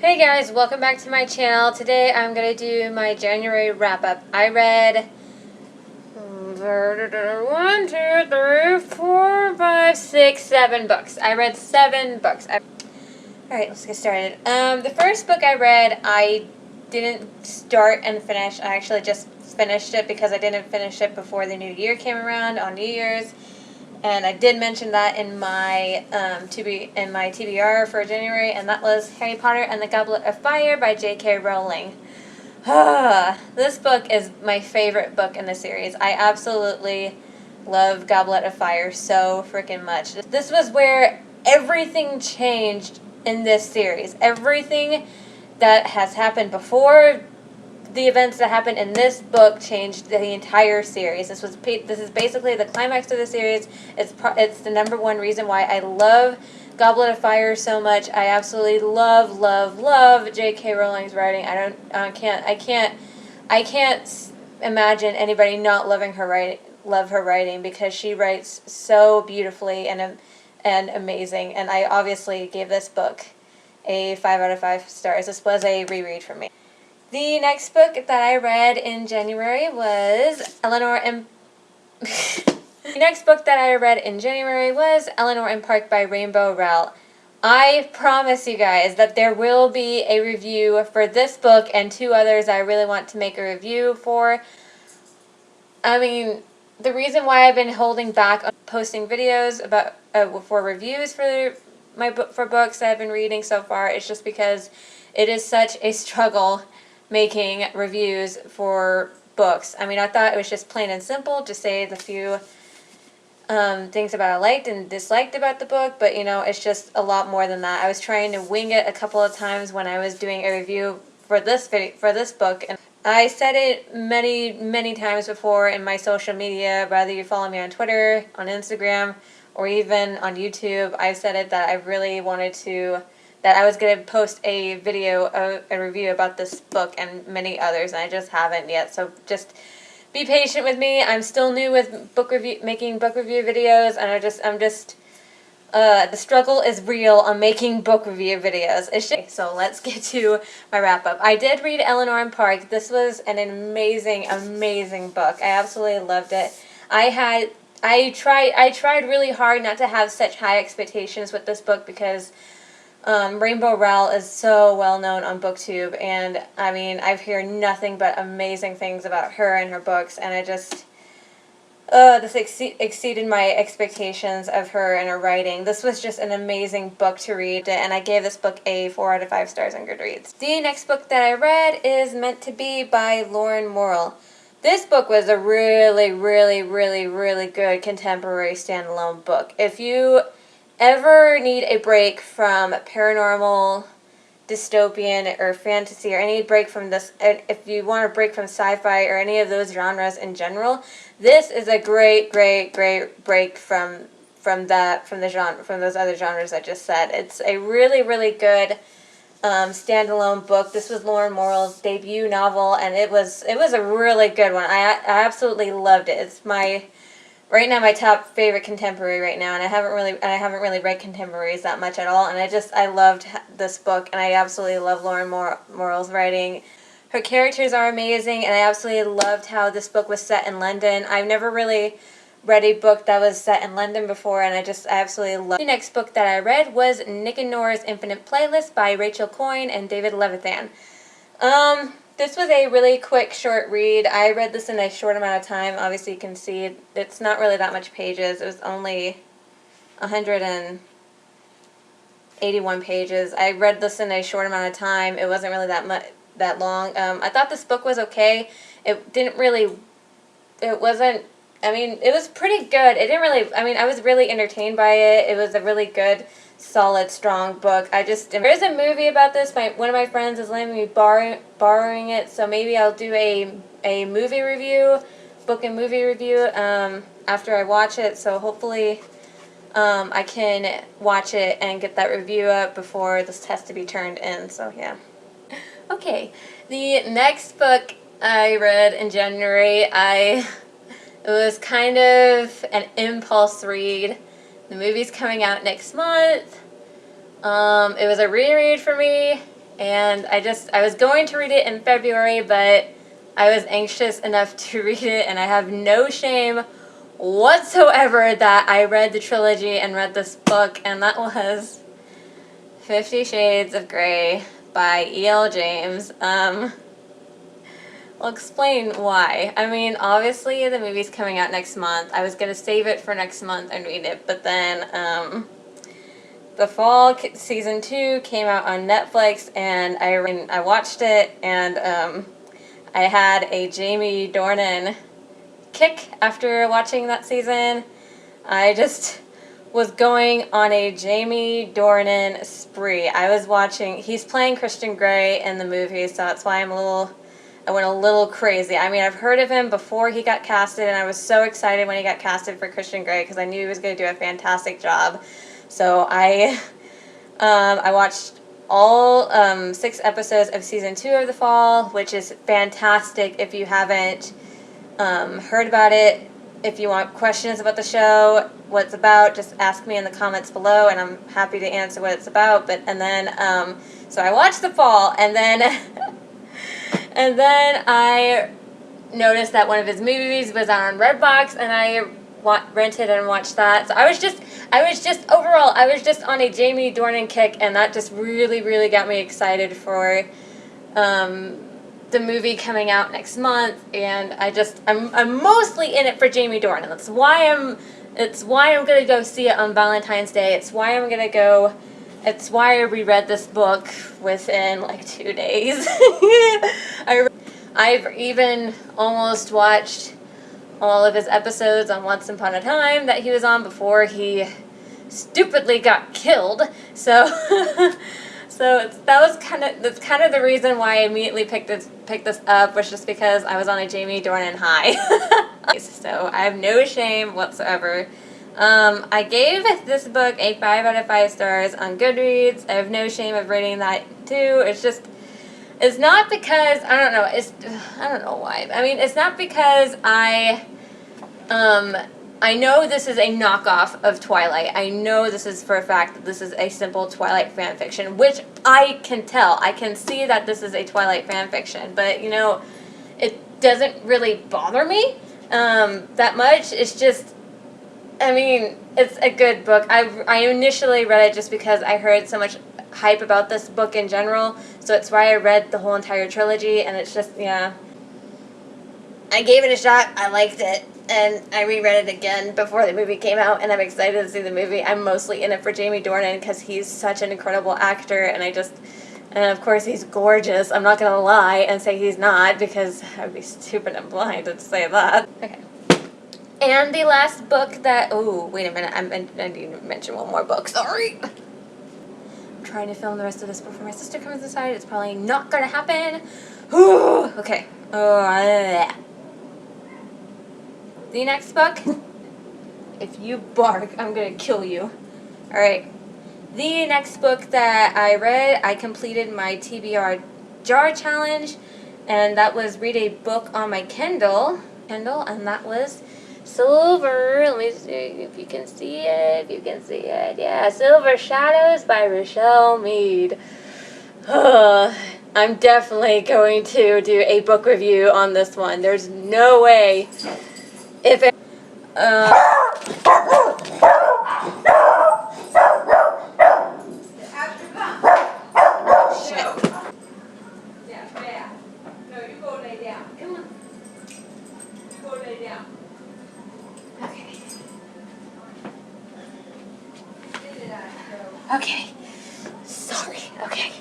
Hey guys, welcome back to my channel. Today I'm going to do my January wrap-up. I read 1, 2, 3, 4, 5, 6, 7 books. I read 7 books. Alright, let's get started. The first book I read, I didn't start and finish. I actually just finished it because I didn't finish it before the new year came around on New Year's. And I did mention that in my TBR for January, and that was Harry Potter and the Goblet of Fire by J.K. Rowling. This book is my favorite book in the series. I absolutely love Goblet of Fire so freaking much. This was where everything changed in this series. Everything that has happened before the events that happened in this book changed the entire series. This is basically the climax of the series. It's the number one reason why I love Goblet of Fire so much. I absolutely love J.K. Rowling's writing. I can't imagine anybody not loving her writing because she writes so beautifully and amazing. And I obviously gave this book a 5 out of 5 stars. This was a reread for me. The next book that I read in January was The next book that I read in January was Eleanor Park by Rainbow Rowell. I promise you guys that there will be a review for this book and 2 others I really want to make a review for. I mean, the reason why I've been holding back on posting videos about for reviews for books that I've been reading so far is just because it is such a struggle making reviews for books. I mean, I thought it was just plain and simple to say the few things about I liked and disliked about the book, but you know, it's just a lot more than that. I was trying to wing it a couple of times when I was doing a review for this book, and I said it many times before in my social media, whether you follow me on Twitter, on Instagram, or even on YouTube. I've said it that I really wanted to that I was going to post a video, a review about this book and many others, and I just haven't yet, so just be patient with me. I'm still new with making book review videos, and the struggle is real on making book review videos. So let's get to my wrap-up. I did read Eleanor Park. This was an amazing book. I absolutely loved it. I tried really hard not to have such high expectations with this book because Rainbow Rowell is so well known on BookTube, and I mean, I've heard nothing but amazing things about her and her books, and this exceeded my expectations of her and her writing. This was just an amazing book to read, and I gave this book a 4 out of 5 stars on Goodreads. The next book that I read is Meant to Be by Lauren Morrill. This book was a really good contemporary standalone book. If you ever need a break from paranormal, dystopian, or fantasy, or any break from this, if you want a break from sci-fi or any of those genres in general, this is a great break from those other genres I just said. It's a really good standalone book. This was Lauren Morrill's debut novel, and it was a really good one. I absolutely loved it. It's right now my top favorite contemporary right now, and I haven't really read contemporaries that much at all, and I loved this book, and I absolutely love Lauren Morrill's writing. Her characters are amazing, and I absolutely loved how this book was set in London. I've never really read a book that was set in London before, and I absolutely loved it. The next book that I read was Nick and Nora's Infinite Playlist by Rachel Coyne and David Levithan. This was a really quick, short read. I read this in a short amount of time. Obviously, you can see it's not really that much pages. It was only 181 pages. I read this in a short amount of time. It wasn't really that long. I thought this book was okay. It wasn't, I mean, it was pretty good. I was really entertained by it. It was a really good, solid, strong book. There is a movie about this. One of my friends is letting me borrowing it, so maybe I'll do a movie review, book and movie review, after I watch it, so hopefully I can watch it and get that review up before this has to be turned in, so yeah. Okay, the next book I read in January, it was kind of an impulse read. The movie's coming out next month. It was a reread for me, and I was going to read it in February, but I was anxious enough to read it, and I have no shame whatsoever that I read the trilogy and read this book, and that was 50 Shades of Grey by E.L. James. I'll explain why. I mean, obviously the movie's coming out next month. I was going to save it for next month and read it, but then the fall season 2 came out on Netflix, and I watched it, and I had a Jamie Dornan kick after watching that season. I just was going on a Jamie Dornan spree. I was watching, he's playing Christian Grey in the movie, so that's why I went a little crazy. I mean, I've heard of him before he got casted, and I was so excited when he got casted for Christian Grey because I knew he was going to do a fantastic job. So I watched all 6 episodes of season 2 of The Fall, which is fantastic. If you haven't heard about it, if you want questions about the show, what it's about, just ask me in the comments below, and I'm happy to answer what it's about. So I watched The Fall, and then and then I noticed that one of his movies was on Redbox, and I rented and watched that. So I was just on a Jamie Dornan kick, and that just really, really got me excited for the movie coming out next month. And I'm mostly in it for Jamie Dornan. It's why I'm gonna go see it on Valentine's Day. It's why I reread this book within like 2 days. I've even almost watched all of his episodes on Once Upon a Time that he was on before he stupidly got killed. So that's kind of the reason why I immediately picked this up, was just because I was on a Jamie Dornan high. So I have no shame whatsoever. I gave this book a 5 out of 5 stars on Goodreads. I have no shame of rating that too. It's not because, I don't know why. I mean, it's not because I know this is a knockoff of Twilight. I know this is for a fact that this is a simple Twilight fan fiction, which I can tell. I can see that this is a Twilight fan fiction, but, it doesn't really bother me that much. It's just, I mean, it's a good book. I initially read it just because I heard so much hype about this book in general, so it's why I read the whole entire trilogy, and it's just, yeah. I gave it a shot, I liked it, and I reread it again before the movie came out, and I'm excited to see the movie. I'm mostly in it for Jamie Dornan because he's such an incredible actor, and of course he's gorgeous. I'm not going to lie and say he's not, because I would be stupid and blind to say that. Okay. And the last book that, oh, wait a minute, I need to mention one more book, sorry. I'm trying to film the rest of this before my sister comes inside. It's probably not going to happen. Okay. The next book, if you bark, I'm going to kill you. Alright. The next book that I read, I completed my TBR jar challenge, and that was read a book on my Kindle, and that was Silver. Let me see if you can see it. Yeah, Silver Shadows by Rochelle Mead. I'm definitely going to do a book review on this one. There's no way. If it, shit. Yeah, bad. No, you go lay down. Come on. You go lay down. Okay. Okay. Sorry. Okay.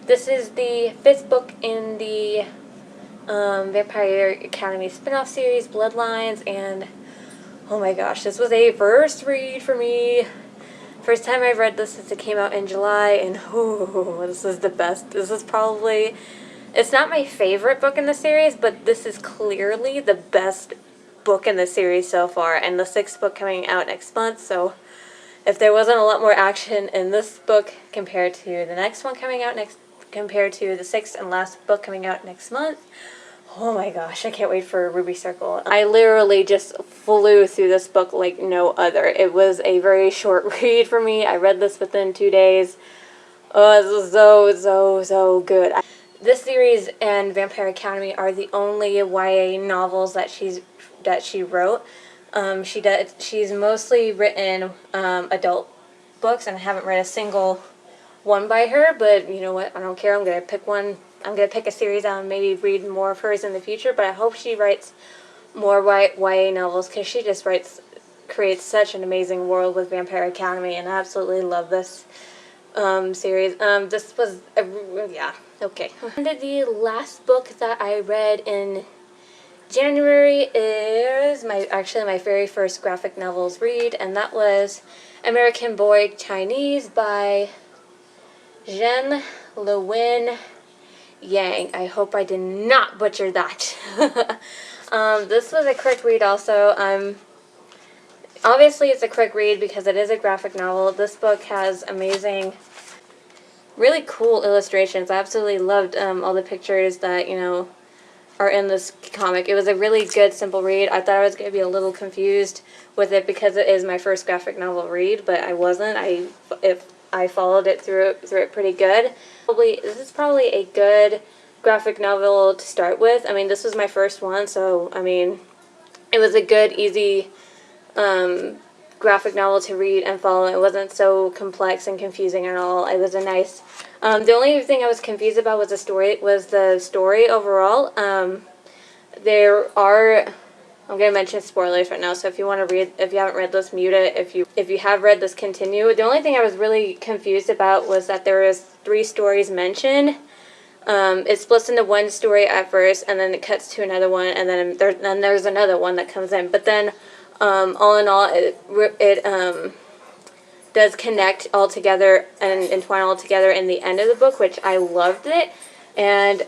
This is the 5th book in the Vampire Academy spin-off series, Bloodlines, and oh my gosh, this was a first read for me. First time I've read this since it came out in July, and this is the best. This is probably, it's not my favorite book in the series, but this is clearly the best book in the series so far, and the 6th book coming out next month, so if there wasn't a lot more action in this book compared to the next one coming out compared to the 6th and last book coming out next month, oh my gosh, I can't wait for Ruby Circle. I literally just flew through this book like no other. It was a very short read for me. I read this within 2 days. Oh, this is so good. This series and Vampire Academy are the only YA novels that she wrote. She's mostly written adult books, and I haven't read a single one by her. But you know what? I don't care. I'm gonna pick one. I'm gonna pick a series out and maybe read more of hers in the future. But I hope she writes more YA novels, because she just creates such an amazing world with Vampire Academy, and I absolutely love this series. This was yeah, okay. And the last book that I read in January is actually my very first graphic novels read, and that was American Boy Chinese by Zhen Lewin Yang. I hope I did not butcher that. This was a quick read also. Obviously it's a quick read because it is a graphic novel. This book has amazing, really cool illustrations. I absolutely loved all the pictures that, you know, are in this comic. It was a really good, simple read. I thought I was going to be a little confused with it because it is my first graphic novel read, but I wasn't. I followed it through it pretty good. This is probably a good graphic novel to start with. I mean, this was my first one, so I mean, it was a good, easy graphic novel to read and follow. It wasn't so complex and confusing at all. It was a nice. The only thing I was confused about was the story. Overall. There are. I'm gonna mention spoilers right now, so if you want to read, if you haven't read this, mute it. If you have read this, continue. The only thing I was really confused about was that there was 3 stories mentioned. It splits into one story at first, and then it cuts to another one, and then there's another one that comes in. But then, all in all, it does connect all together and entwine all together in the end of the book, which I loved it. And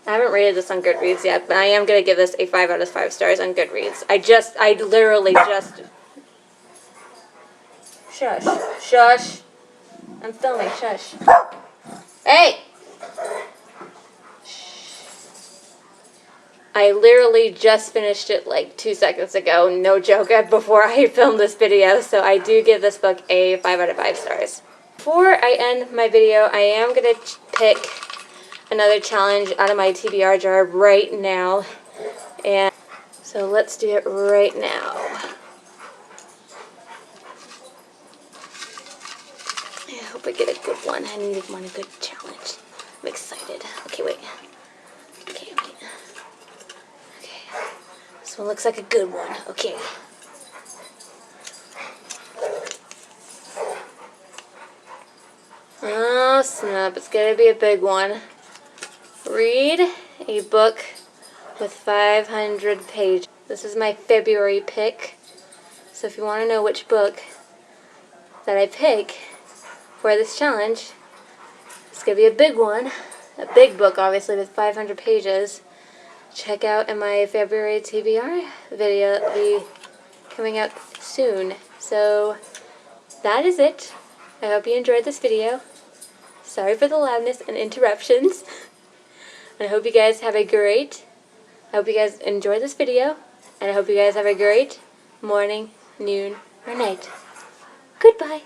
I haven't rated this on Goodreads yet, but I am going to give this a 5 out of 5 stars on Goodreads. I literally just... Shush. Shush. I'm filming. Shush. Hey! I literally just finished it like 2 seconds ago, no joke, before I filmed this video, so I do give this book a 5 out of 5 stars. Before I end my video, I am going to pick another challenge out of my TBR jar right now, and so let's do it right now. I hope I get a good one. I need a good challenge. I'm excited. Okay, wait. Okay, wait. Okay. This one looks like a good one. Okay. Oh, snap. It's going to be a big one. Read a book with 500 pages. This is my February pick. So if you want to know which book that I pick for this challenge, it's going to be a big one. A big book, obviously, with 500 pages. Check out in my February TBR video. It'll be coming out soon. So that is it. I hope you enjoyed this video. Sorry for the loudness and interruptions. And I hope you guys have a great, I hope you guys enjoy this video. And I hope you guys have a great morning, noon, or night. Goodbye.